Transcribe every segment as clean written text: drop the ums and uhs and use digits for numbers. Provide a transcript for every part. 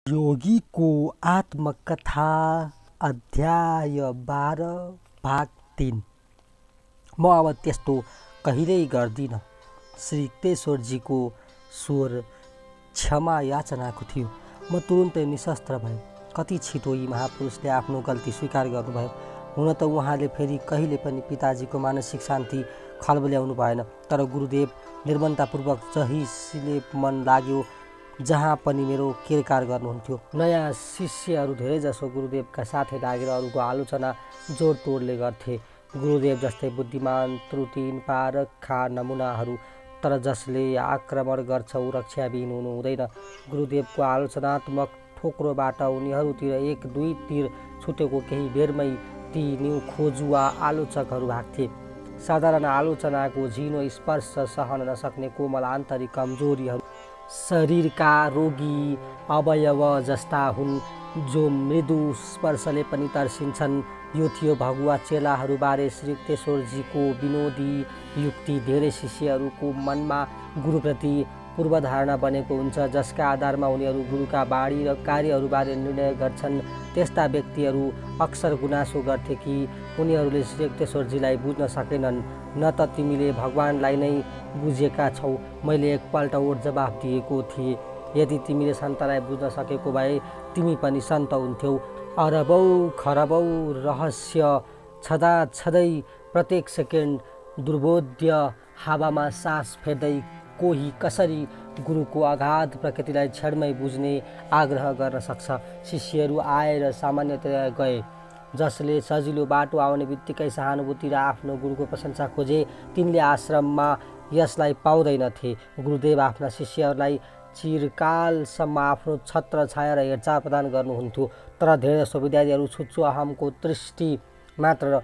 योगी को आत्मकथा अध्याय 12 भाग 3। म अब त्यस्तो कहिल्यै गर्दिनँ। श्री युक्तेश्वरजीको स्वर क्षमा याचनाको थियो। म तुरुन्तै निशस्त्र भएँ। कति छिटो यी महापुरुषले आफ्नो गल्ती स्वीकार गर्नुभयो। हुन त उहाँले फेरि कहिले पनि पिताजीको मानसिक शान्ति खलबल्याउनु भएन, तर गुरुदेव निर्मलतापूर्वक जहीँले मन लाग्यो जहाँ पनि मेरो केरकार गर्नुहुन्थ्यो। नयाँ शिष्यहरू धेरैजसो गुरुदेवका साथै लागेर अरूको आलोचना जोडतोडले गर्थे। गुरुदेव जस्तै बुद्धिमान, त्रुटिहीन, पारखा नमुनाहरू, तर जसले आक्रमण गर्छ ऊ रक्षाविहीन हुनु हुँदैन। गुरुदेवको आलोचनात्मक ठोक्रोबाट उनीहरूतिर एक दुई तीर छुटेको केही बेरमै ती निउखोजुवा आलोचकहरू भाग्थे। साधारण आलोचनाको झिनो स्पर्श सहन नसक्ने कोमल आन्तरिक कमजोरीहरू शरीरका रोगी अवयव जस्ता हुन्, जो मृदु स्पर्शले पनि तर्सिन्छन्। यो थियो भगुवा चेलाहरूबारे श्री युक्तेश्वरजीको विनोदी युक्ति। धेरै शिष्यहरूको मनमा गुरुप्रति पूर्वधारणा बनेको हुन्छ, जसका आधारमा उनीहरू गुरुका बाणी र कार्यहरूबारे निर्णय गर्छन्। त्यस्ता व्यक्तिहरू अक्सर गुनासो गर्थे कि उनीहरूले श्री युक्तेश्वरजीलाई बुझ्न सकेनन्। न त तिमीले भगवानलाई नै बुझेका छौ, मैले एकपल्ट ओठ जवाफ दिएको थिएँ। यदि तिमीले सन्तलाई बुझ्न सकेको भए तिमी पनि सन्त हुन्थ्यौ। अरबौँ खरबौँ रहस्य छँदै प्रत्येक सेकेन्ड दुर्बोध्य हावामा सास फेर्दै कोही कसरी गुरुको अगाध प्रकृतिलाई क्षणमै बुझ्ने आग्रह गर्न सक्छ। शिष्यहरू आए र सामान्यतया गए। जसले सजिलो बाटो आउने बित्तिकै सहानुभूति र आफ्नो गुरुको प्रशंसा खोजे, तिनले आश्रममा यसलाई पाउँदैनथे। गुरुदेव आफ्ना शिष्यहरूलाई चिरकालसम्म आफ्नो छत्र छाया र हेरचाह प्रदान गर्नुहुन्थ्यो, तर धेरैजसो विद्यार्थीहरू छुच्चो अहमको दृष्टि मात्र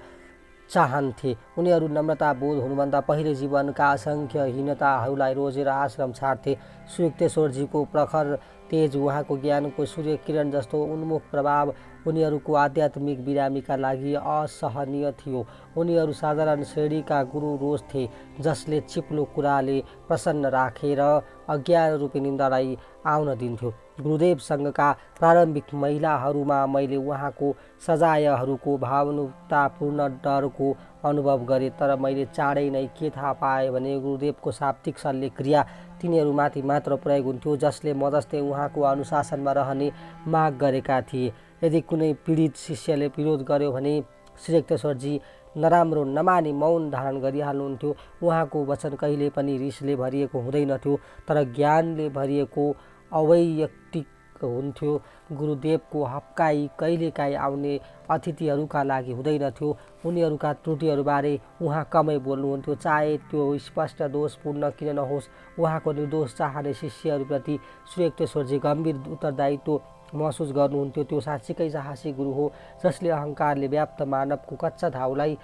चाहन्थे। उनीहरू नम्रता बोध हुनुभन्दा पहिले जीवनका असङ्ख्य हीनताहरूलाई रोजेर आश्रम छाड्थे। श्री युक्तेश्वरजीको प्रखर तेज, उहाँको ज्ञानको सूर्य किरण जस्तो उन्मुख प्रभाव उनीहरूको आध्यात्मिक बिरामीका लागि असहनीय थियो। उनीहरू साधारण श्रेणीका गुरु रोज थिए, जसले चिप्लो कुराले प्रसन्न राखेर अज्ञान रूपी निन्दालाई आउन दिन्थ्यो। गुरुदेवसँगका प्रारम्भिक महिलाहरूमा मैले उहाँको सजायहरूको भावनापूर्ण डरको अनुभव गरेँ, तर मैले चाँडै नै के थाहा पाएँ भने गुरुदेवको शाब्दिक शल्य क्रिया तिनीहरूमाथि मात्र प्रयोग हुन्थ्यो, जसले म जस्तै उहाँको अनुशासनमा रहने माग गरेका थिए। यदि कुनै पीडित शिष्यले विरोध गर्यो भने श्री युक्तेश्वरजी नराम्रो नमानी मौन धारण गरिहाल्नुहुन्थ्यो। उहाँको वचन कहिले पनि रिसले भरिएको हुँदैनथ्यो, तर ज्ञानले भरिएको अवैयक्तिक हुन्थ्यो। गुरुदेवको हप्काई कहिलेकाहीँ आउने अतिथिहरूका लागि हुँदैनथ्यो। उनीहरूका त्रुटिहरूबारे उहाँ कमै बोल्नुहुन्थ्यो, चाहे त्यो स्पष्ट दोषपूर्ण किन नहोस्। उहाँको निर्दोष चाहने शिष्यहरूप्रति श्री युक्तेश्वरजी गम्भीर उत्तरदायित्व महसुस गर्नुहुन्थ्यो। त्यो साँच्चीकै साहसी गुरु हो, जसले अहङ्कारले व्याप्त मानवको कच्चा घाउलाई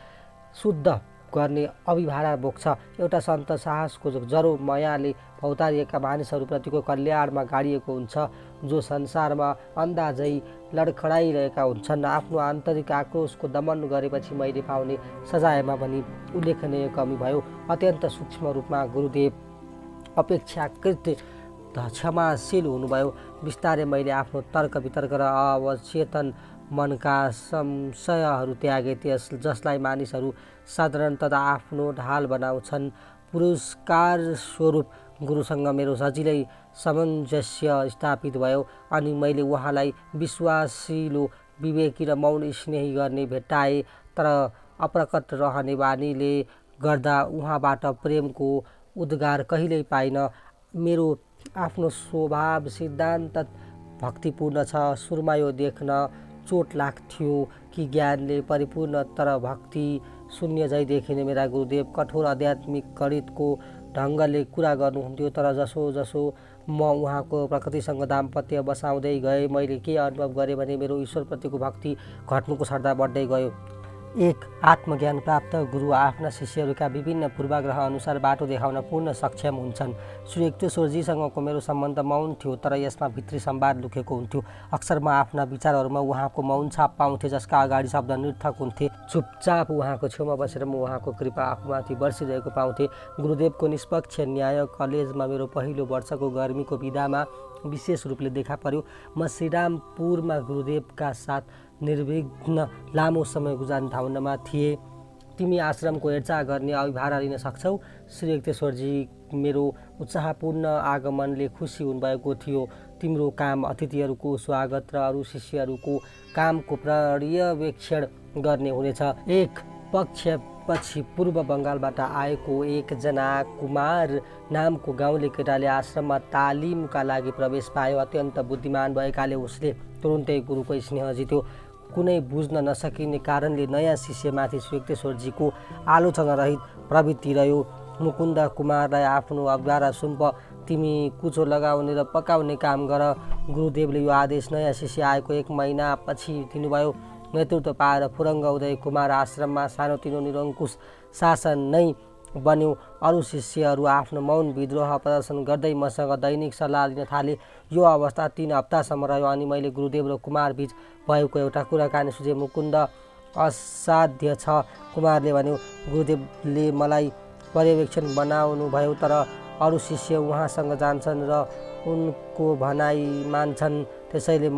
शुद्ध गर्ने अभिभारा बोक्छ। एउटा सन्त साहसको जरो मायाले भौतारिएका मानिसहरूप्रतिको कल्याणमा गाडिएको हुन्छ, जो संसारमा अन्दाजै लडखडाइरहेका हुन्छन्। आफ्नो आन्तरिक आक्रोशको दमन गरेपछि मैले पाउने सजायमा पनि उल्लेखनीय कमी भयो। अत्यन्त सूक्ष्म रूपमा गुरुदेव अपेक्षाकृत क्षमाशील हुनुभयो। बिस्तारै मैले आफ्नो तर्क वितर्क र अवचेतन मनका संशयहरू त्यागे, जसलाई मानिसहरू साधारणतः आफ्नो ढाल बनाउँछन्। पुरस्कार स्वरूप गुरुसँग मेरो सजिलै सामञ्जस्य स्थापित भयो, अनि मैले उहाँलाई विश्वासिलो, विवेकी र मौन स्नेही गर्ने भेट्टाएँ। तर अप्रकट रहने बानीले गर्दा उहाँबाट प्रेमको उद्गार कहिल्यै पाइन। मेरो आफ्नो स्वभाव सिद्धान्त भक्तिपूर्ण छ। सुरुमा यो देख्न चोट लाग्थ्यो कि ज्ञानले परिपूर्ण तर भक्ति शून्य झै देखिने मेरा गुरुदेव कठोर आध्यात्मिक गणितको ढङ्गले कुरा गर्नुहुन्थ्यो। तर जसो जसो म उहाँको प्रकृतिसँग दाम्पत्य बसाउँदै गएँ, मैले के अनुभव गरेँ भने मेरो ईश्वरप्रतिको भक्ति घट्नुको सट्टा बढ्दै गयो। एक आत्मज्ञान प्राप्त गुरु आफ्ना शिष्यहरूका विभिन्न पूर्वाग्रह अनुसार बाटो देखाउन पूर्ण सक्षम हुन्छन्। श्री युक्तेश्वरजीसँगको मेरो सम्बन्ध मौन थियो, तर यसमा भित्री संवाद लुकेको हुन्थ्यो। अक्सर म आफ्ना विचारहरूमा उहाँको मौन छाप पाउँथे, जसका अगाडि शब्द निर्थक हुन्थे। चुपचाप उहाँको छेउमा बसेर म उहाँको कृपा आफूमाथि बर्सिरहेको पाउँथे। गुरुदेवको निष्पक्ष न्याय कलेजमा मेरो पहिलो वर्षको गर्मीको बिदामा विशेष रूपले देखा पर्यो। म श्रीरामपुरमा गुरुदेवका साथ निर्विघ्न लामो समय गुजार्न थिएँ। तिमी आश्रमको हेरचाह गर्ने अभिभार लिन सक्छौ। श्री युक्तेश्वरजी मेरो उत्साहपूर्ण आगमनले खुसी हुनुभएको थियो। तिम्रो काम अतिथिहरूको स्वागत र अरू शिष्यहरूको कामको पर्यवेक्षण गर्ने हुनेछ। एक पक्षपछि पूर्व बङ्गालबाट आएको एकजना कुमार नामको गाउँले केटाले आश्रममा तालिमका लागि प्रवेश पायो। अत्यन्त बुद्धिमान भएकाले उसले तुरुन्तै गुरुको स्नेह जित्यो। कुनै बुझ्न नसकिने कारणले नयाँ शिष्यमाथि श्री युक्तेश्वरजीको आलोचना रहित प्रवृत्ति रह्यो। मुकुन्द कुमारलाई आफ्नो अभिभार सुम्प, तिमी कुचो लगाउने र पकाउने काम गर। गुरुदेवले यो आदेश नयाँ शिष्य आएको 1 महिनापछि दिनुभयो। नेतृत्व पाएर फुरङ्ग उदय कुमार आश्रममा सानोतिनो निरङ्कुश शासन नै बन्यो। अरू शिष्यहरू आफ्नो मौन विद्रोह प्रदर्शन गर्दै मसँग दैनिक सल्लाह लिन थाले। यो अवस्था 3 हप्तासम्म रह्यो। अनि मैले गुरुदेव र कुमार बीच भएको एउटा कुराकानी सुझे। मुकुन्द असाध्य छ, कुमारले भन्यो। गुरुदेवले मलाई पर्यवेक्षण बनाउनु भयो, तर अरू शिष्य उहाँसँग जान्छन् र उनको भनाइ मान्छन्। त्यसैले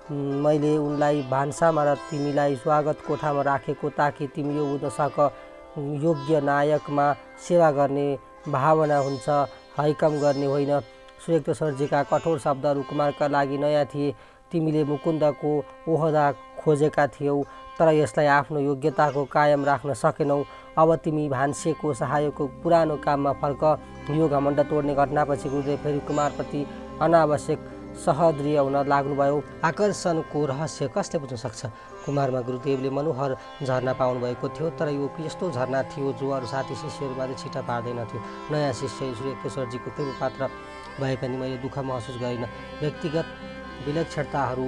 मैले उनलाई भान्सामा र तिमीलाई स्वागत कोठामा राखेको, ताकि तिमी यो बुझ्न सक योग्य नायकमा सेवा गर्ने भावना हुन्छ, हैकम गर्ने होइन। श्री युक्तेश्वरजीका कठोर शब्दहरू कुमारका लागि नयाँ थिए। तिमीले मुकुन्दको ओहदा खोजेका थियौ, तर यसलाई आफ्नो योग्यताको कायम राख्न सकेनौ। अब तिमी भान्सेको सहायकको पुरानो काममा फर्क। यो घमण्ड तोड्ने घटनापछि गुरुदेव फेरि कुमारप्रति अनावश्यक सहृदय हुन लाग्नुभयो। आकर्षणको रहस्य कसले बुझ्न सक्छ? कुमारमा गुरुदेवले मनोहर झरना पाउनुभएको थियो, तर यो यस्तो झरना थियो जो अरू साथी शिष्यहरूबाट छिटा पार्दैनथ्यो। नयाँ शिष्य श्री युक्तेश्वरजीको प्रेम पात्र भए पनि मैले दुःख महसुस गरिनँ। व्यक्तिगत विलक्षणताहरू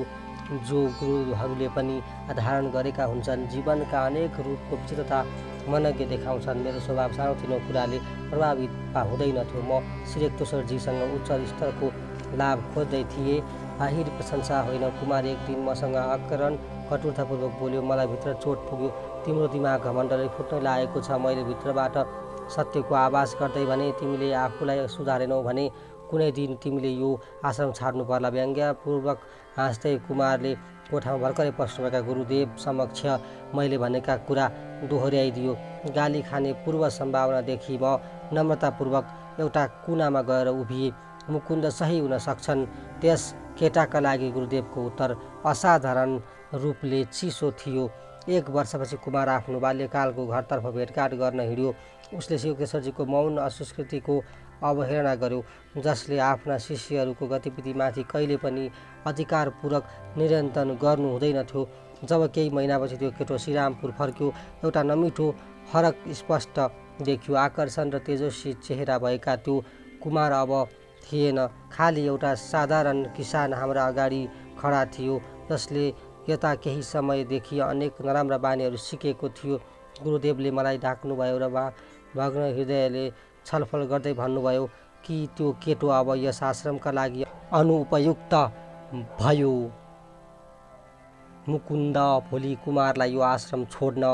जो गुरुहरूले पनि धारण गरेका हुन्छन्, जीवनका अनेक रूपको विचित्रता मनज्ञ देखाउँछन्। मेरो स्वभाव सानोतिनो कुराले प्रभावित हुँदैनथ्यो। म श्री युक्तेश्वरजीसँग उच्च स्तरको लाभ खोज्दै थिएँ, बाहिर प्रशंसा होइन। कुमार एक दिन मसँग आकरण कटुरतापूर्वक बोल्यो। मलाई भित्र चोट पुग्यो। तिम्रो दिमाग घमण्डले फुट्न लागेको छ। मैले भित्रबाट सत्यको आभास गर्दै भने, तिमीले आफूलाई सुधारेनौ भने कुनै दिन तिमीले यो आश्रम छाड्नु पर्ला। व्यङ्ग्यपूर्वक हाँस्दै कुमारले कोठामा भर्खरै पस्नुभएका गुरुदेव समक्ष मैले भनेका कुरा दोहोऱ्याइदियो। गाली खाने पूर्व सम्भावनादेखि म नम्रतापूर्वक एउटा कुनामा गएर उभिएँ। मुकुन्द सही हुन सक्छन्। त्यस केटाका लागि गुरुदेवको उत्तर असाधारण रूपले चिसो थियो। 1 वर्षपछि कुमार आफ्नो बाल्यकालको घरतर्फ भेटघाट गर्न हिँड्यो। उसले श्री युक्तेश्वरजीको मौन असंस्कृतिको अवहेलना गर्यो, जसले आफ्ना शिष्यहरूको गतिविधिमाथि कहिले पनि अधिकारपूर्वक नियन्त्रण गर्नु हुँदैनथ्यो। जब केही महिनापछि त्यो केटो श्रीरामपुर फर्क्यो, एउटा नमिठो फरक स्पष्ट देखियो। आकर्षण र तेजस्वी चेहरा भएका त्यो कुमार अब थिएन, खालि एउटा साधारण किसान हाम्रा अगाडि खडा थियो, जसले यता केही समयदेखि अनेक नराम्रा बानीहरू सिकेको थियो। गुरुदेवले मलाई ढाक्नुभयो र भग्न हृदयले छलफल गर्दै भन्नुभयो कि त्यो केटो अब यस आश्रमका लागि अनुपयुक्त भयो। मुकुन्द, भोलि कुमारलाई यो आश्रम छोड्न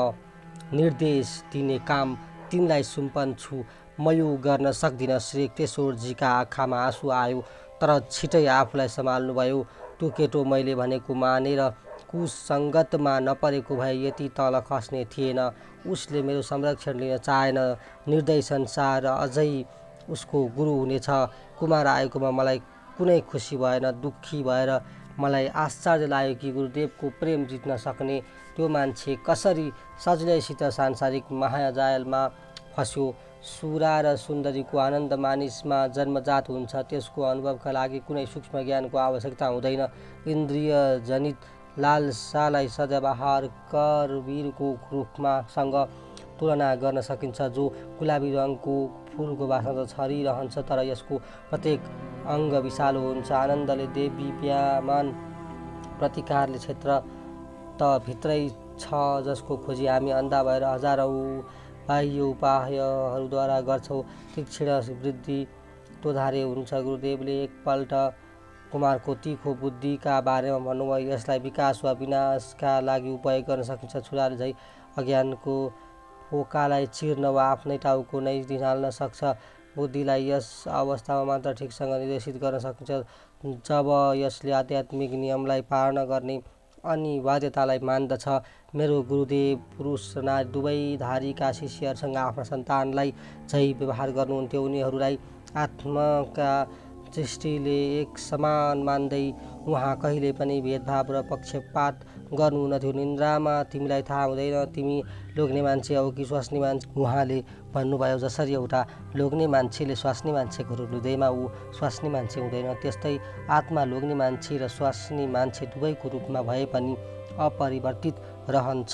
निर्देश दिने काम तिमीलाई सुम्पन्छु। म यो गर्न सक्दिनँ। श्री युक्तेश्वरजीका आँखामा आँसु आयो, तर छिटै आफूलाई सम्हाल्नुभयो। त्यो केटो मैले भनेको मानेर कुसङ्गतमा नपरेको भए यति तल खस्ने थिएन। उसले मेरो संरक्षण लिन चाहेन। निर्दय संसार अझै उसको गुरु हुनेछ। कुमार आएकोमा मलाई कुनै खुसी भएन। दुःखी भएर मलाई आश्चर्य लाग्यो कि गुरुदेवको प्रेम जित्न सक्ने त्यो मान्छे कसरी सजिलैसित सांसारिक मायाजालमा फस्यो। सुरा र सुन्दरीको आनन्द मानिसमा जन्मजात हुन्छ। त्यसको अनुभवका लागि कुनै सूक्ष्म ज्ञानको आवश्यकता हुँदैन। इन्द्रिय जनित लालसालाई सदाबहार करवीरको रूपमा सँग तुलना गर्न सकिन्छ, जो गुलाबी रङको फुलको वासना छरिरहन्छ, तर यसको प्रत्येक अङ्ग विषालु हुन्छ। आनन्दले देदीप्यमान प्रतिकारले क्षेत्र त भित्रै छ, जसको खोजी हामी अन्धा भएर हजारौँ बाह्य उपायहरूद्वारा गर्छौँ। तीक्ष्ण वृद्धि तोधारे हुन्छ। गुरुदेवले एकपल्ट कुमारको तीखो बुद्धिका बारेमा भन्नुभयो। यसलाई विकास वा विनाशका लागि उपयोग गर्न सकिन्छ। छुराले झै अज्ञानको पोकालाई चिर्न वा आफ्नै टाउको नै निहाल्न सक्छ। बुद्धिलाई यस अवस्थामा मात्र ठिकसँग निर्देशित गर्न सकिन्छ जब यसले आध्यात्मिक नियमलाई पालना गर्ने अनिवार्यतालाई मान्दछ। मेरो गुरुदेव पुरुष र नारी दुवै धारीका शिष्यहरूसँग आफ्ना सन्तानलाई झै व्यवहार गर्नुहुन्थ्यो। उनीहरूलाई आत्माका दृष्टिले एक समान मान्दै उहाँ कहिले पनि भेदभाव र पक्षपात गर्नुहुन्थ्यो। निन्द्रामा तिमीलाई थाहा हुँदैन तिमी लोग्ने मान्छे हौ कि स्वास्नी मान्छे। उहाँले भन्नुभयो, जसरी एउटा लोग्ने मान्छेले स्वास्नी मान्छेको रूप लिँदैमा ऊ स्वास्नी मान्छे हुँदैन, त्यस्तै आत्मा लोग्ने मान्छे र स्वास्नी मान्छे दुवैको रूपमा भए पनि अपरिवर्तित रहन्छ।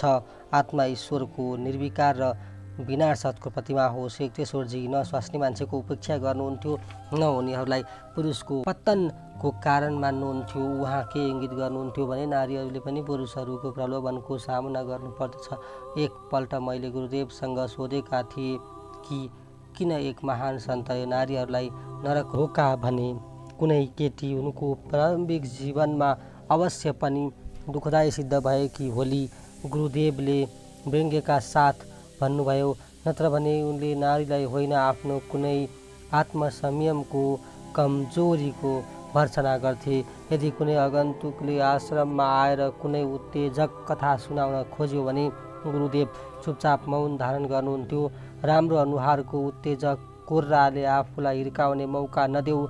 आत्मा ईश्वरको निर्विकार र विनाशको प्रतिमा हो। श्री युक्तेश्वरजी न स्वास्नी मान्छेको उपेक्षा गर्नुहुन्थ्यो न उनीहरूलाई पुरुषको पतनको कारण मान्नुहुन्थ्यो। उहाँ के इङ्गित गर्नुहुन्थ्यो भने नारीहरूले पनि पुरुषहरूको प्रलोभनको सामना गर्नुपर्दछ। एकपल्ट मैले गुरुदेवसँग सोधेका थिए कि किन एक महान सन्तले नारीहरूलाई नरक रोका भने कुनै केटी उनको प्रारम्भिक जीवनमा अवश्य पनि दुःखदायी सिद्ध भए कि भोलि गुरुदेवले व्यङ्ग्यका साथ भन्नुभयो, नत्र भने उनले नारीलाई होइन आफ्नो कुनै आत्मसंयमको कमजोरीको भर्त्सना गर्थे। यदि कुनै आगन्तुकले आश्रममा आएर कुनै उत्तेजक कथा सुनाउन खोज्यो भने गुरुदेव चुपचाप मौन धारण गर्नुहुन्थ्यो। राम्रो अनुहारको उत्तेजक कुर्राले आफूलाई हिर्काउने मौका नदेऊ।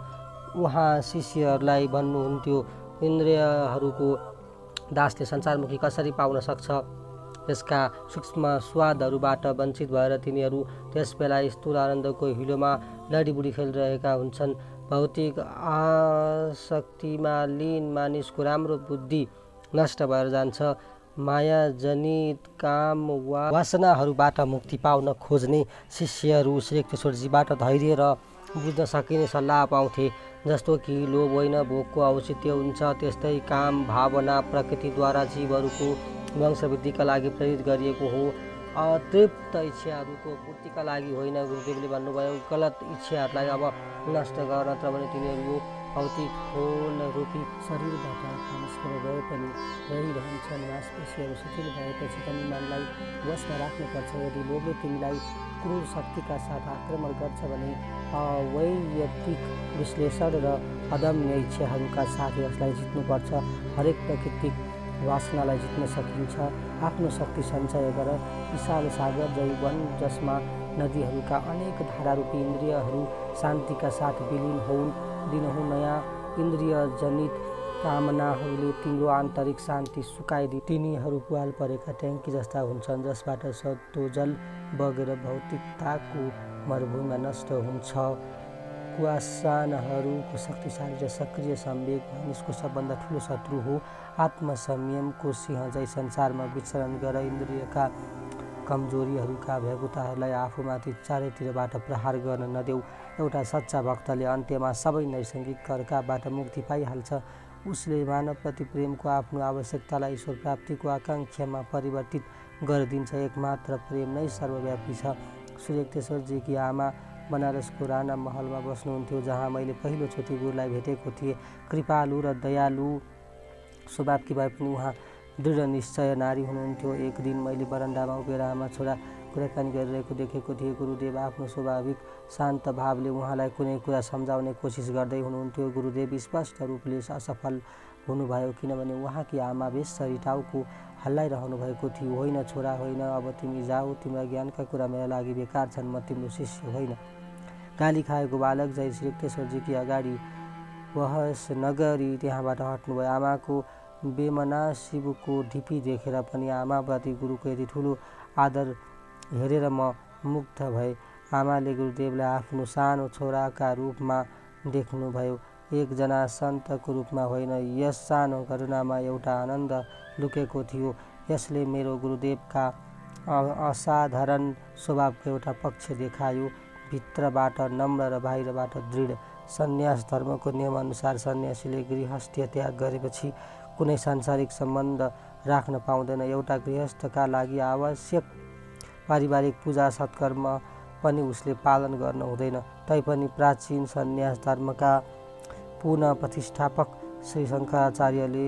उहाँ शिष्यहरूलाई भन्नुहुन्थ्यो, इन्द्रियहरूको दासले संसारमुखी कसरी पाउन सक्छ? यसका सूक्ष्म स्वादहरूबाट वञ्चित भएर तिनीहरू त्यसबेला स्थूल आनन्दको हिलोमा लडीबुडी खेलिरहेका हुन्छन्। भौतिक आसक्तिमा लीन मानिसको राम्रो बुद्धि नष्ट भएर जान्छ। मायाजनित काम वा वासनाहरूबाट मुक्ति पाउन खोज्ने शिष्यहरू श्री युक्तेश्वरजीबाट धैर्य र बुझ्न सकिने सल्लाह पाउँथे। जस्तो कि लोभ होइन भोगको औचित्य हुन्छ, त्यस्तै काम भावना प्रकृतिद्वारा जीवहरूको वंशवृद्धिका लागि प्रेरित गरिएको हो, अतृप्त इच्छाहरूको पूर्तिका लागि होइन। गुरुदेवले भन्नुभयो, गलत इच्छाहरूलाई अब नष्ट गर, नत्र भने तिनीहरू भौतिक खोल रूपी शरीरबाट निस्केर गए पनि रहिरहन्छन्। मांसपेशीहरू शिथिल भएपछि पनि मनलाई वशमा राख्नुपर्छ। यदि लोभले तिमीलाई क्रूर शक्तिका साथ आक्रमण गर्छ भने अवैयक्तिक विश्लेषण र अदम्य इच्छाहरूका साथ यसलाई जित्नुपर्छ। हरेक प्राकृतिक वासनालाई जित्न सकिन्छ। आफ्नो शक्ति सञ्चय गर। विशाल सागर जै वन जसमा नदीहरूका अनेक धारारूपी इन्द्रियहरू शान्तिका साथ विलिन होउन्। दिनहुँ नयाँ इन्द्रियजनित कामनाहरूले तिम्रो आन्तरिक शान्ति सुकाइदिए। तिनीहरू पुवाल परेका ट्याङ्की जस्ता हुन्छन् जसबाट सतो जल बगेर भौतिकताको मरुभूमिमा नष्ट हुन्छ। कुवासानहरूको शक्तिशाली र सक्रिय संवेग मानिसको सबभन्दा ठुलो शत्रु हो। आत्मसंयमको सिंह झै संसारमा विचरण गर। इन्द्रियका कमजोरीहरूका भ्यागुताहरूलाई आफूमाथि चारैतिरबाट प्रहार गर्न नदेऊ। एउटा सच्चा भक्तले अन्त्यमा सबै नैसर्गिक कर्काबाट मुक्ति पाइहाल्छ। उसले मानवप्रति प्रेमको आफ्नो आवश्यकतालाई ईश्वर प्राप्तिको आकाङ्क्षामा परिवर्तित गरिदिन्छ। एकमात्र प्रेम नै सर्वव्यापी छ। श्री युक्तेश्वरजीकी आमा बनारसको राणा महलमा बस्नुहुन्थ्यो, जहाँ मैले पहिलोचोटि गुरुलाई भेटेको थिएँ। कृपालु र दयालु स्वभावकी भए पनि उहाँ दृढ निश्चय नारी हुनुहुन्थ्यो। एक दिन मैले बरन्डामा उभिएर आमा छोरा कुराकानी गरिरहेको देखेको थिएँ। गुरुदेव आफ्नो स्वाभाविक शान्त भावले उहाँलाई कुनै कुरा सम्झाउने कोसिस गर्दै हुनुहुन्थ्यो। गुरुदेव स्पष्ट रूपले असफल हुनुभयो, किनभने उहाँकी आमा बेसरी टाउको हल्लाइरहनु भएको थियो। होइन छोरा होइन, अब तिमी जाऊ, तिम्रा ज्ञानका कुरा मेरा लागि बेकार छन्, म तिम्रो शिष्य होइन। गाली खाएको बालक जै श्री युक्तेश्वरजीकी अगाडि बहस नगरी त्यहाँबाट हट्नुभयो। आमाको बेमना शिवको ढिपी देखेर पनि आमाप्रति गुरुको यति ठुलो आदर हेरेर म मुग्ध भए। आमाले गुरुदेवलाई आफ्नो सानो छोराका रूपमा देख्नुभयो, एकजना सन्तको रूपमा होइन। यस सानो घटनामा एउटा आनन्द लुकेको थियो। यसले मेरो गुरुदेवका असाधारण स्वभावको एउटा पक्ष देखायो। भित्रबाट नम्र र बाहिरबाट दृढ। सन्यास धर्मको नियमअनुसार सन्यासीले गृहस्थ्य त्याग गरेपछि कुनै सांसारिक सम्बन्ध राख्न पाउँदैन। एउटा गृहस्थका लागि आवश्यक पारिवारिक पूजा सत्कर्म पनि उसले पालन गर्न हुँदैन। तैपनि प्राचीन सन्यास धर्मका पुनः प्रतिष्ठापक श्री शङ्कराचार्यले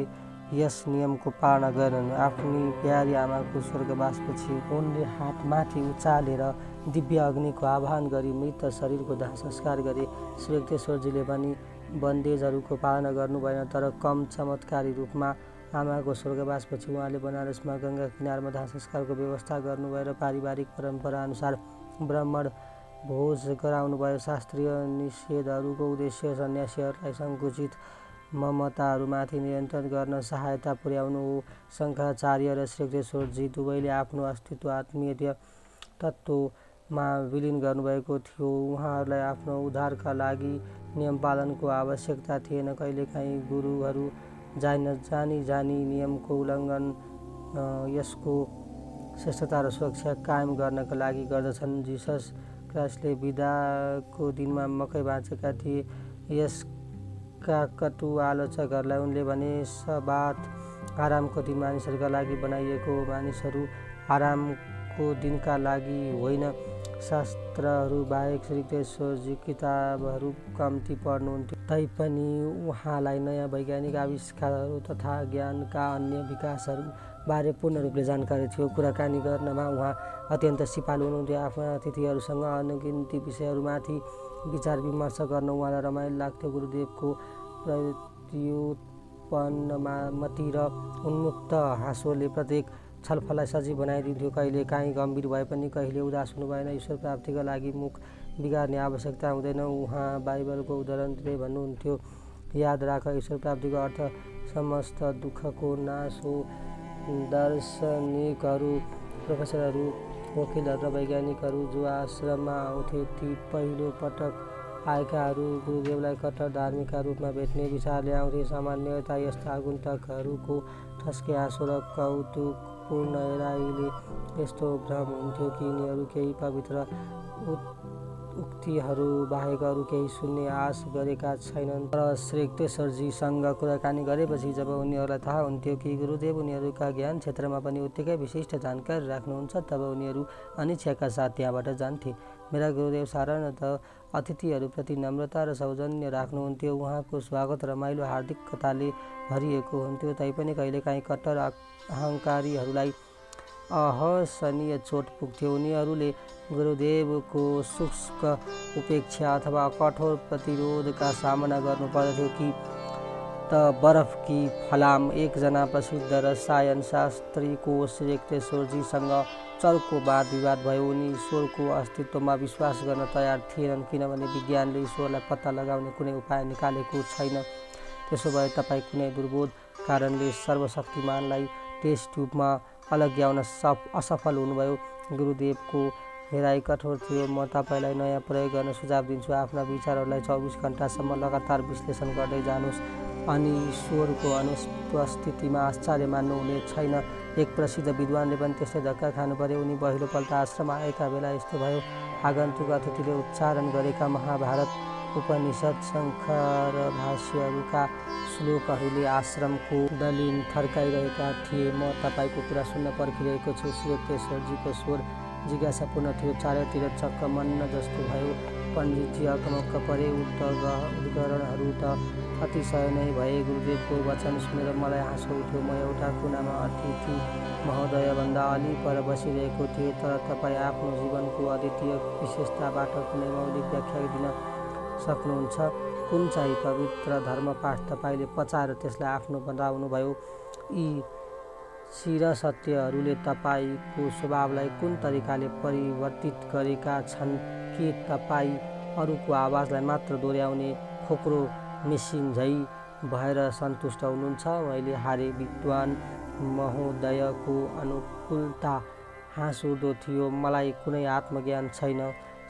यस नियमको पालना गरेनन्। आफ्नी प्यारी आमाको स्वर्गवासपछि उनले हात माथि उचालेर दिव्य अग्निको आह्वान गरी मृत शरीरको दाह संस्कार गरे। श्री युक्तेश्वरजीले पनि बन्देजहरूको पालना गर्नु भएन, तर कम चमत्कारी रूपमा आमाको स्वर्गवासपछि उहाँले बनारसमा गङ्गा किनारमा दाह संस्कारको व्यवस्था गर्नुभयो र पारिवारिक परम्परा अनुसार ब्राह्मण भोज गराउनु भयो। शास्त्रीय निषेधहरूको उद्देश्य सन्यासीहरूलाई सङ्कुचित ममताहरूमाथि नियन्त्रण गर्न सहायता पुर्याउनु हो। शङ्कराचार्य र श्री युक्तेश्वरजी दुवैले आफ्नो अस्तित्व आत्मीय तत्त्वमा विलिन गर्नुभएको थियो। उहाँहरूलाई आफ्नो उद्धारका लागि नियम पालनको आवश्यकता थिएन। कहिलेकाहीँ गुरुहरू जानी नियमको उल्लङ्घन यसको श्रेष्ठता र सुरक्षा कायम गर्नका लागि गर्दछन्। जिसस क्राइस्टले बिदाको दिनमा मकै बाँचेका थिए। यसका कटु आलोचकहरूलाई उनले भने, सबात आरामको दिन मानिसहरूका लागि बनाइएको हो, मानिसहरू आरामको दिनका लागि होइन। शास्त्रहरू बाहेक श्री युक्तेश्वरजी किताबहरू कम्ती पढ्नुहुन्थ्यो, तैपनि उहाँलाई नयाँ वैज्ञानिक आविष्कारहरू तथा ज्ञानका अन्य विकासहरू बारे पूर्ण रूपले जानकारी थियो। कुराकानी गर्नमा उहाँ अत्यन्त सिपालु हुनुहुन्थ्यो। आफ्ना अतिथिहरूसँग अनगिन्ती विषयहरूमाथि विचार विमर्श गर्न उहाँलाई रमाइलो लाग्थ्यो। गुरुदेवको प्रत्युत्पन्नमति र उन्मुक्त हाँसोले प्रत्येक छलफललाई सजीव बनाइदिन्थ्यो। कहिले काहीँ गम्भीर भए पनि कहिले उदास हुनु भएन। ईश्वर प्राप्तिका लागि मुख बिगार्ने आवश्यकता हुँदैन। उहाँ बाइबलको उदाहरण दिँदै भन्नुहुन्थ्यो, याद राख, ईश्वर प्राप्तिको अर्थ समस्त दुःखको नाश हो। दार्शनिकहरू, प्रोफेसरहरू, वकिलहरू र वैज्ञानिकहरू जो आश्रममा आउँथे ती पहिलो पटक आएकाहरू गुरुदेवलाई कट्टर धार्मिकका रूपमा भेट्ने विचारले आउँथे। सामान्यतया यस्ता आगन्तुकहरूको ठस्के हाँसो र कौतुकपूर्ण हेराइले यस्तो भ्रम हुन्थ्यो कि यिनीहरू केही पवित्र उक्तिहरू बाहेक अरू केही सुन्ने आश गरेका छैनन्। तर श्री युक्तेश्वरजीसँग कुराकानी गरेपछि जब उनीहरूलाई थाहा हुन्थ्यो कि गुरुदेव उनीहरूका ज्ञान क्षेत्रमा पनि उत्तिकै विशिष्ट जानकारी राख्नुहुन्छ, तब उनीहरू अनिच्छाका साथ त्यहाँबाट जान्थे। मेरा गुरुदेव साधारणतः अतिथिहरूप्रति नम्रता र सौजन्य राख्नुहुन्थ्यो। उहाँको स्वागत रमाइलो हार्दिकताले भरिएको हुन्थ्यो, तैपनि कहिलेकाहीँ कट्टर अहङ्कारीहरूलाई अहसनीय चोट पुग्थ्यो। उनीहरूले गुरुदेवको शुष्क उपेक्षा अथवा कठोर प्रतिरोधका सामना गर्नु पर्दथ्यो कि त बरफकी फलाम। एकजना प्रसिद्ध रसायन शास्त्रीको श्री युक्तेश्वरजीसँग चर्को वाद विवाद भयो। उनी ईश्वरको अस्तित्वमा विश्वास गर्न तयार थिएनन्, किनभने विज्ञानले ईश्वरलाई पत्ता लगाउने कुनै उपाय निकालेको छैन। त्यसो भए तपाईँ कुनै दुर्बोध कारणले सर्वशक्तिमानलाई टेस्ट ट्युबमा अलग्याउन असफल हुनुभयो। गुरुदेवको हेराइ कठोर थियो। म तपाईँलाई नयाँ प्रयोग गर्न सुझाव दिन्छु। आफ्ना विचारहरूलाई 24 घण्टासम्म लगातार विश्लेषण गर्दै जानुहोस् अनि ईश्वरको अनुपस्थितिमा आश्चर्य मान्नुहुने छैन। एक प्रसिद्ध विद्वानले पनि त्यस्तै धक्का खानु पर्यो। उनी पहिलोपल्ट आश्रममा आएका बेला यस्तो भयो। आगन्तुक अतिथिले उच्चारण गरेका महाभारत उपनिषद शङ्कर भाष्यहरूका श्लोकहरूले आश्रमको दलिन थर्काइरहेका थिए। म तपाईँको कुरा सुन्न पर्खिरहेको छु। श्री युक्तेश्वरजीको स्वर जिज्ञासापूर्ण थियो। चारैतिर चक्क मन्न जस्तो भयो। पण्डितजी अकमक्क परे। उद्गरणहरू त अतिशय नै भए। गुरुदेवको वचन सुनेर मलाई हाँसो उठ्यो। म एउटा कुनामा अतिथि महोदयभन्दा अलि पर बसिरहेको थिएँ। तर तपाईँ आफ्नो जीवनको अद्वितीय विशेषताबाट कुनै मौलिक व्याख्या दिन सक्नुहुन्छ? कुन चाहिँ पवित्र धर्मपाठ तपाईँले पचाएर त्यसलाई आफ्नो बनाउनुभयो? यी शिरसत्यहरूले तपाईँको स्वभावलाई कुन तरिकाले परिवर्तित गरेका छन्? के तपाईँ अरूको आवाजलाई मात्र दोहोऱ्याउने खोक्रो मेसिन झै भएर सन्तुष्ट हुनुहुन्छ? मैले हारे। विद्वान महोदयको अनुकूलता हाँसउठ्दो थियो। मलाई कुनै आत्मज्ञान छैन।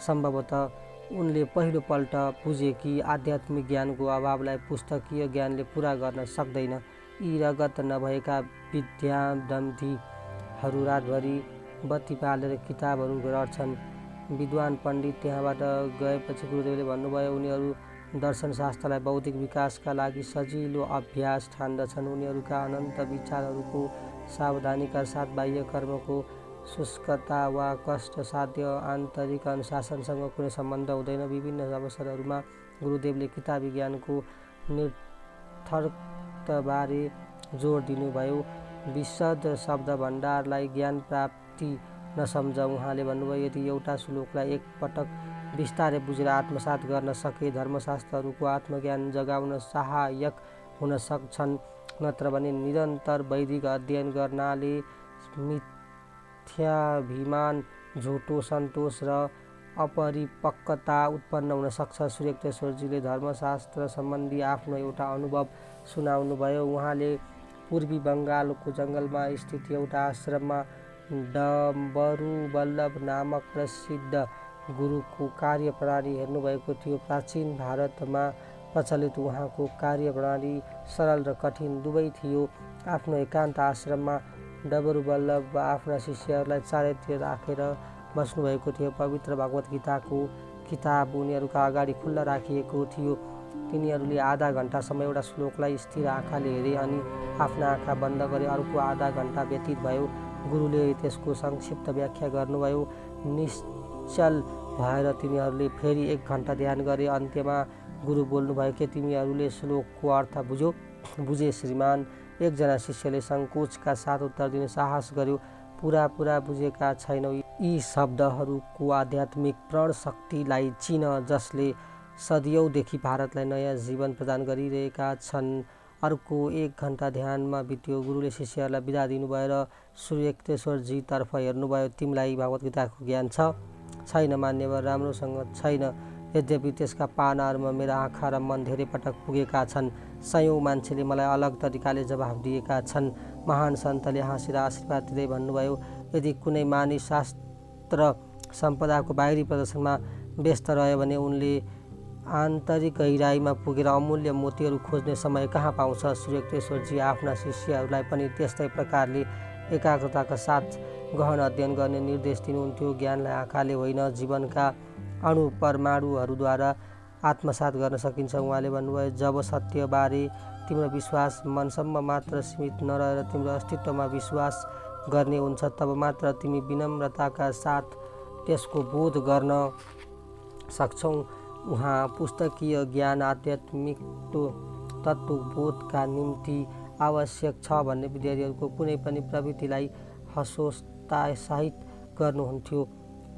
सम्भवतः उनले पहिलोपल्ट बुझे कि आध्यात्मिक ज्ञानको अभावलाई पुस्तकीय ज्ञानले पुरा गर्न सक्दैन। यी रगत नभएका विद्यादम्भीहरू रातभरि बत्ती बालेर किताबहरू रट्छन्। विद्वान पण्डित त्यहाँबाट गएपछि गुरुदेवले भन्नुभयो, उनीहरू दर्शनशास्त्रलाई बौद्धिक विकासका लागि सजिलो अभ्यास ठान्दछन्। उनीहरूका अनन्त विचारहरूको सावधानीका साथ बाह्य कर्मको शुष्कता वा कष्टसाध्य आन्तरिक अनुशासनसँग कुनै सम्बन्ध हुँदैन। विभिन्न अवसरहरूमा गुरुदेवले किताबी ज्ञानको निरर्थकताबारे जोड दिनुभयो। विशद शब्द भण्डारलाई ज्ञान प्राप्ति नसम्झ। उहाँले भन्नुभयो, यदि एउटा श्लोकलाई एकपटक बिस्तारै बुझेर आत्मसात गर्न सके धर्मशास्त्रहरूको आत्मज्ञान जगाउन सहायक हुन सक्छन्। नत्र भने निरन्तर वैदिक अध्ययन गर्नाले मिथ्याभिमान, झुटो सन्तोष र अपरिपक्वता उत्पन्न हुन सक्छ। सूर्यक्तेश्वरजीले धर्मशास्त्र सम्बन्धी आफ्नो एउटा अनुभव सुनाउनुभयो। उहाँले पूर्वी बङ्गालको जङ्गलमा स्थित एउटा आश्रममा डम्बरू वल्लभ नामक प्रसिद्ध गुरुको कार्यप्रणाली हेर्नुभएको थियो। प्राचीन भारतमा प्रचलित उहाँको कार्यप्रणाली सरल र कठिन दुवै थियो। आफ्नो एकान्त आश्रममा डम्बरू वल्लभ आफ्ना शिष्यहरूलाई चारैतिर राखेर बस्नुभएको थियो। पवित्र भगवत गीताको किताब उनीहरूका अगाडि खुल्ला राखिएको थियो। तिनीहरूले आधा घन्टासम्म एउटा श्लोकलाई स्थिर आँखाले हेरे अनि आफ्ना आँखा बन्द गरे। अर्को आधा घन्टा व्यतीत भयो। गुरुले त्यसको संक्षिप्त व्याख्या गर्नुभयो। निश्चल भएर तिनीहरूले फेरि 1 घन्टा ध्यान गरे। अन्त्यमा गुरु बोल्नुभयो, के तिमीहरूले श्लोकको अर्थ बुझे श्रीमान? एकजना शिष्यले सङ्कोचका साथ उत्तर दिन साहस गर्यो, पुरा बुझेका छैनौ। यी शब्दहरूको आध्यात्मिक प्रण शक्तिलाई चिन, जसले सदियौँदेखि भारतलाई नयाँ जीवन प्रदान गरिरहेका छन्। अर्को 1 घन्टा ध्यानमा बित्यो। गुरुले शिष्यहरूलाई बिदा दिनुभयो र सूर्यक्तेश्वरजीतर्फ हेर्नुभयो। तिमीलाई भगवद्गीताको ज्ञान छ? छैन मान्यवर, राम्रोसँग छैन। यद्यपि त्यसका पानाहरूमा मेरा आँखा र मन धेरै पटक पुगेका छन्। सयौँ मान्छेले मलाई अलग तरिकाले जवाफ दिएका छन्। महान सन्तले हाँसेर आशीर्वाद दिँदै भन्नुभयो, यदि कुनै मानिस शास्त्र सम्पदाको बाहिरी प्रदर्शनमा व्यस्त रह्यो भने उनले आन्तरिक गहिराईमा पुगेर अमूल्य मोतीहरू खोज्ने समय कहाँ पाउँछ? सूर्यक्तेश्वरजी आफ्ना शिष्यहरूलाई पनि त्यस्तै प्रकारले एकाग्रताका साथ गहन अध्ययन गर्ने निर्देश दिनुहुन्थ्यो। ज्ञानलाई आँखाले होइन, जीवनका अणु परमाणुहरूद्वारा आत्मसात गर्न सकिन्छ। उहाँले भन्नुभयो, जब सत्यबारे तिम्रो विश्वास मनसम्म मात्र सीमित नरहेर तिम्रो अस्तित्वमा विश्वास गर्ने हुन्छ, तब मात्र तिमी विनम्रताका साथ त्यसको बोध गर्न सक्छौ। उहाँ पुस्तकीय ज्ञान आध्यात्मिक तत्त्वबोधका निम्ति आवश्यक छ भन्ने विद्यार्थीहरूको कुनै पनि प्रवृत्तिलाई हतोत्साहित गर्नुहुन्थ्यो।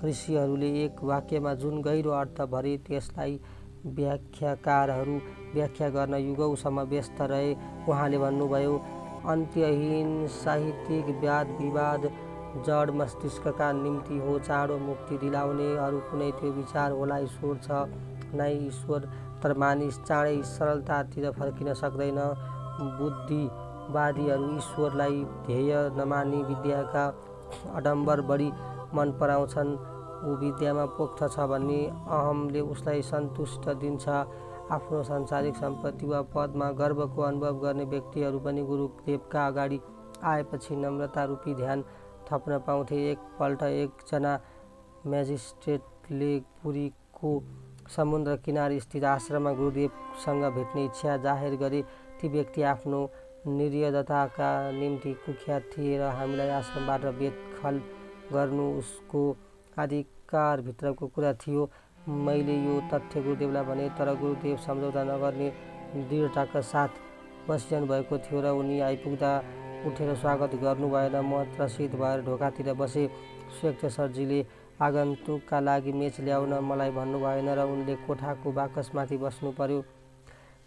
ऋषिहरूले एक वाक्यमा जुन गहिरो अर्थ भरे त्यसलाई व्याख्याकारहरू व्याख्या गर्न युगौँसम्म व्यस्त रहे। उहाँले भन्नुभयो, अन्त्यहीन साहित्यिक वाद विवाद जड मस्तिष्कका निम्ति हो। चाँडो मुक्ति दिलाउने अरू कुनै त्यो विचार होला, ईश्वर छ नै ईश्वर, तर मानिस चाँडै सरलतातिर फर्किन सक्दैन। बुद्धिवादीहरू ईश्वरलाई ध्येय नमानी विद्याका आडम्बर बढी मन पराउँछन्। ऊ विद्यामा पोख्त छ भन्ने अहमले उसलाई सन्तुष्ट दिन्छ। आफ्नो सांसारिक सम्पत्ति वा पदमा गर्वको अनुभव गर्ने व्यक्तिहरू पनि गुरुदेवका अगाडि आएपछि नम्रता रूपी ध्यान थप्न पाउँथे। एकपल्ट एकजना म्याजिस्ट्रेटले पुरीको समुद्र किनार स्थित आश्रममा गुरुदेवसँग भेट्ने इच्छा जाहेर गरे। ती व्यक्ति आफ्नो निर्दयताका निम्ति कुख्यात थिए र हामीलाई आश्रमबाट बेदखल गर्नु उसको अधिकारभित्रको कुरा थियो। मैले यो तथ्य गुरुदेवलाई भने, तर गुरुदेव सम्झौता नगर्ने दृढताका साथ बसिरहनु भएको थियो र उनी आइपुग्दा उठेर स्वागत गर्नु भएन। म त्रसित भएर ढोकातिर बसे। सूर्यक्तेश्वरजीले आगन्तुकका लागि मेच ल्याउन मलाई भन्नु भएन र उनले कोठाको बाकसमाथि बस्नु पर्यो।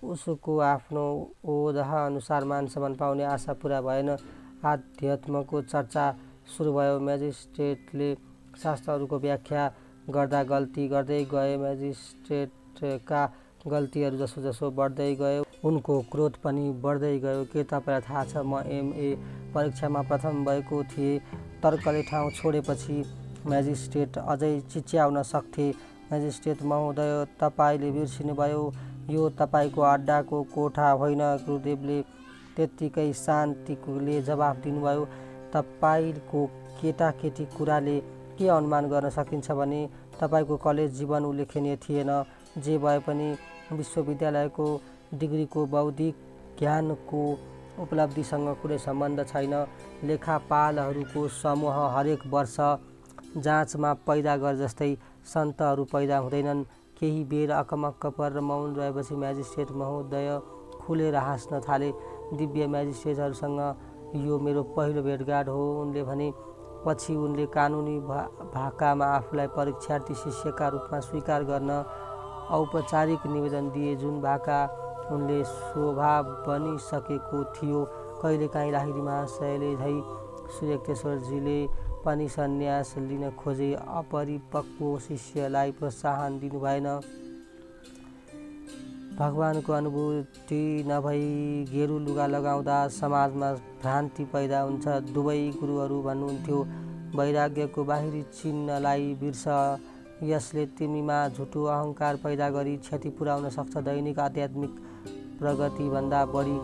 उसको आफ्नो ओधाह अनुसार मान-सम्मान पाउने आशा पुरा भएन। आध्यात्मको चर्चा सुरु भयो। म्याजिस्ट्रेटले शास्त्रहरूको व्याख्या गर्दा गल्ती गर्दै गए। म्याजिस्ट्रेटका गल्तीहरू जसो जसो बढ्दै गयो उनको क्रोध पनि बढ्दै गयो। के तपाईँलाई थाहा छ, म MA परीक्षामा प्रथम भएको थिएँ। तर्कले ठाउँ छोडेपछि म्याजिस्ट्रेट अझै चिच्याउन सक्थे। म्याजिस्ट्रेट महोदय, तपाईँले बिर्सिनुभयो, यो तपाईँको अड्डाको कोठा होइन। गुरुदेवले त्यत्तिकै शान्तिले जवाफ दिनुभयो, तपाईँको केटाकेटी कुराले के अनुमान गर्न सकिन्छ भने तपाईँको कलेज जीवन उल्लेखनीय थिएन। जे भए पनि विश्वविद्यालयको डिग्रीको बौद्धिक ज्ञानको उपलब्धिसँग कुनै सम्बन्ध छैन। लेखापालहरूको समूह हरेक वर्ष जाँचमा पैदा गरे जस्तै सन्तहरू पैदा हुँदैनन्। केही बेर अकमक्क परेर मौन रहेपछि म्याजिस्ट्रेट महोदय खुलेर हाँस्न थाले। दिव्य म्याजिस्ट्रेटहरूसँग यो मेरो पहिलो भेटघाट हो, उनले भने। पछि उनले कानुनी भाकामा आफूलाई परीक्षार्थी शिष्यका रूपमा स्वीकार गर्न औपचारिक निवेदन दिए, जुन भाका उनले स्वभाव बनिसकेको थियो। कहिलेकाहीँ लाहिरी महाशयले झै सूर्यक्तेश्वरजीले पनि सन्यास लिन खोजे। अपरिपक्व शिष्यलाई प्रोत्साहन दिनु भएन। भगवानको अनुभूति नभई गेरु लुगा लगाउँदा समाजमा भ्रान्ति पैदा हुन्छ। दुवै गुरुहरू भन्नुहुन्थ्यो, वैराग्यको बाहिरी चिन्हलाई बिर्स, यसले तिमीमा झुटो अहङ्कार पैदा गरी क्षति पुर्याउन सक्छ। दैनिक आध्यात्मिक प्रगतिभन्दा बढी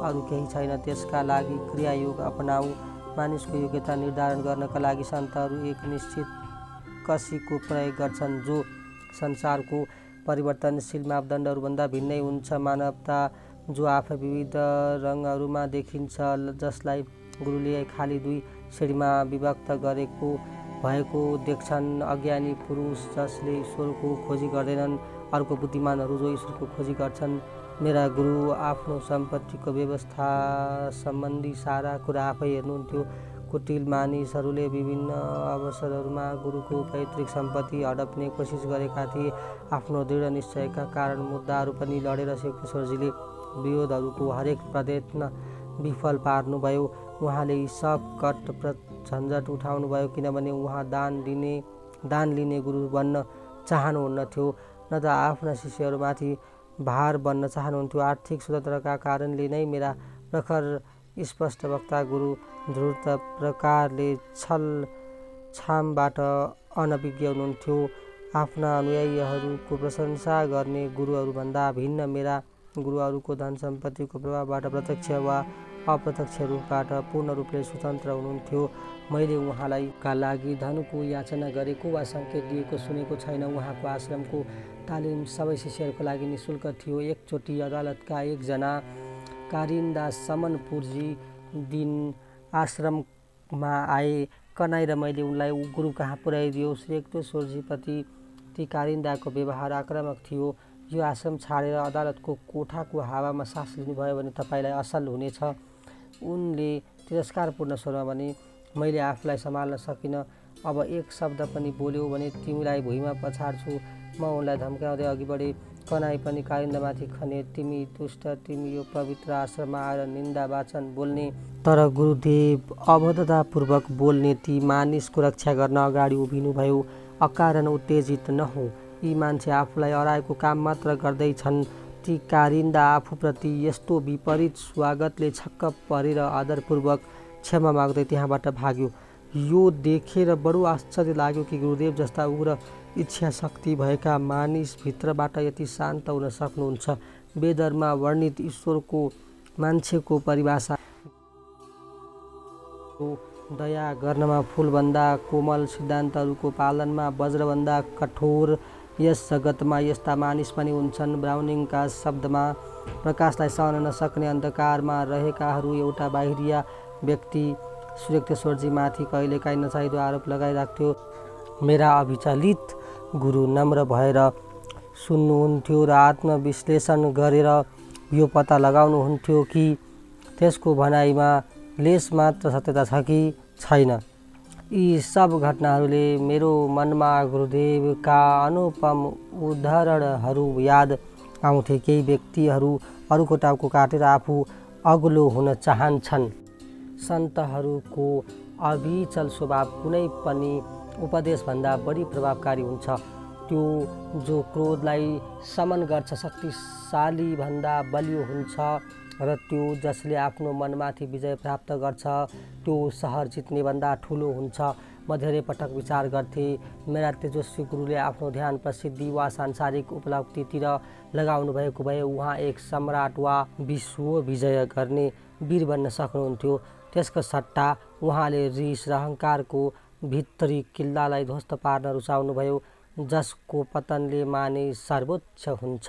अरू केही छैन। त्यसका लागि क्रियायोग अपनाऊ। मानिसको योग्यता निर्धारण गर्नका लागि सन्तहरू एक निश्चित कसीको प्रयोग गर्छन्, जो संसारको परिवर्तनशील मापदण्डहरूभन्दा भिन्नै हुन्छ। मानवता जो आफै विविध रङहरूमा देखिन्छ, जसलाई गुरुले खाली दुई श्रेणीमा विभक्त गरेको भएको देख्छन्। अज्ञानी पुरुष जसले ईश्वरको खोजी गर्दैनन्, अर्को बुद्धिमानहरू जो ईश्वरको खोजी गर्छन्। मेरा गुरु आफ्नो सम्पत्तिको व्यवस्था सम्बन्धी सारा कुरा आफै हेर्नुहुन्थ्यो। कुटिल मानिसहरूले विभिन्न अवसरहरूमा गुरुको पैतृक सम्पत्ति हडप्ने कोसिस गरेका थिए। आफ्नो दृढ निश्चयका कारण मुद्दाहरू पनि लडेर श्रीकृष्णजीले विरोधहरूको हरेक प्रयत्न विफल पार्नुभयो। उहाँले यी सब कट झन्झट उठाउनुभयो किनभने उहाँ दान लिने गुरु बन्न चाहनुहुन्नथ्यो, न त आफ्ना शिष्यहरूमाथि भार बन्न चाहनुहुन्थ्यो। आर्थिक स्वतन्त्रताका कारणले नै मेरा प्रखर स्पष्ट वक्ता गुरु धूर्त प्रकारले छलछामबाट अनभिज्ञ हुनुहुन्थ्यो। आफ्ना अनुयायीहरूको प्रशंसा गर्ने गुरुहरूभन्दा भिन्न मेरा गुरुहरूको धन सम्पत्तिको प्रभावबाट प्रत्यक्ष वा अप्रत्यक्ष रूपबाट पूर्ण रूपले स्वतन्त्र हुनुहुन्थ्यो। मैले उहाँलाई का लागि धनको याचना गरेको वा सङ्केत दिएको सुनेको छैन। उहाँको आश्रमको तालिम सबै शिष्यहरूको लागि निःशुल्क थियो। एकचोटि अदालतका एकजना कारिन्दा समनपुरजी दिन आश्रममा आए। कनाई र मैले उनलाई गुरु कहाँ पुर्याइदियो। श्रीक्तेश्वरजीप्रति ती कारिन्दाको व्यवहार आक्रामक थियो। यो आश्रम छाडेर अदालतको कोठाको हावामा सास लिनुभयो भने तपाईँलाई असल हुनेछ, उनले तिरस्कारपूर्ण स्वरमा भने। मैले आफूलाई सम्हाल्न सकिनँ। अब एक शब्द पनि बोल्यौ भने तिमीलाई भुइँमा पछाड्छु। म उनलाई धम्काउँदै अघि बढेँ। कनाई पनि कारिन्दामाथि खने, तिमी दुष्ट, तिमी यो पवित्र आश्रममा आएर निन्दा वाचन बोल्ने। तर गुरुदेव अवधतापूर्वक बोल्ने ती मानिसको रक्षा गर्न अगाडि उभिनुभयो। अकारण उत्तेजित नहो, यी मान्छे आफूलाई हराएको काम मात्र गर्दैछन्। ती कारिन्दा आफूप्रति यस्तो विपरीत स्वागतले छक्क परेर आदरपूर्वक क्षमा माग्दै त्यहाँबाट भाग्यो। यो देखेर बडो आश्चर्य लाग्यो कि गुरुदेव जस्ता उग्र इच्छा शक्ति भएका मानिस भित्रबाट यति शान्त हुन सक्नुहुन्छ। वेदमा वर्णित ईश्वरको मान्छेको परिभाषा दया गर्नमा फूलभन्दा कोमल, सिद्धान्तहरूको पालनमा वज्रभन्दा कठोर। यस जगतमा यस्ता मानिस पनि हुन्छन्। ब्राउनिङका शब्दमा प्रकाशलाई सहन नसक्ने अन्धकारमा रहेकाहरू। एउटा बाहिरिया व्यक्ति सूर्यक्तेश्वरजीमाथि कहिलेकाहीँ नचाहिँदो आरोप लगाइराख्थ्यो। मेरा अविचलित गुरु नम्र भएर सुन्नुहुन्थ्यो र आत्मविश्लेषण गरेर यो पत्ता लगाउनुहुन्थ्यो कि त्यसको भनाइमा लेस मात्र सत्यता छ कि छैन। यी सब घटनाहरूले मेरो मनमा गुरुदेवका अनुपम उदाहरणहरू याद आउँथे। केही व्यक्तिहरू अरूको टाउको काटेर आफू अग्लो हुन चाहन्छन्। सन्तहरूको अविचल स्वभाव कुनै पनि उपदेशभन्दा बढी प्रभावकारी हुन्छ। त्यो जो क्रोधलाई शमन गर्छ शक्तिशाली भन्दा बलियो हुन्छ, र त्यो जसले आफ्नो मनमाथि विजय प्राप्त गर्छ त्यो सहर जित्ने भन्दा ठुलो हुन्छ। म धेरै पटक विचार गर्थेँ, मेरा तेजस्वी गुरुले आफ्नो ध्यान प्रसिद्धि वा सांसारिक उपलब्धितिर लगाउनु भएको भए उहाँ एक सम्राट वा विश्व विजय गर्ने वीर बन्न सक्नुहुन्थ्यो। त्यसको सट्टा उहाँले रिस र अहङ्कारको भित्री किल्लालाई ध्वस्त पार्न रुचाउनुभयो, जसको पतनले मानिस सर्वोच्च हुन्छ।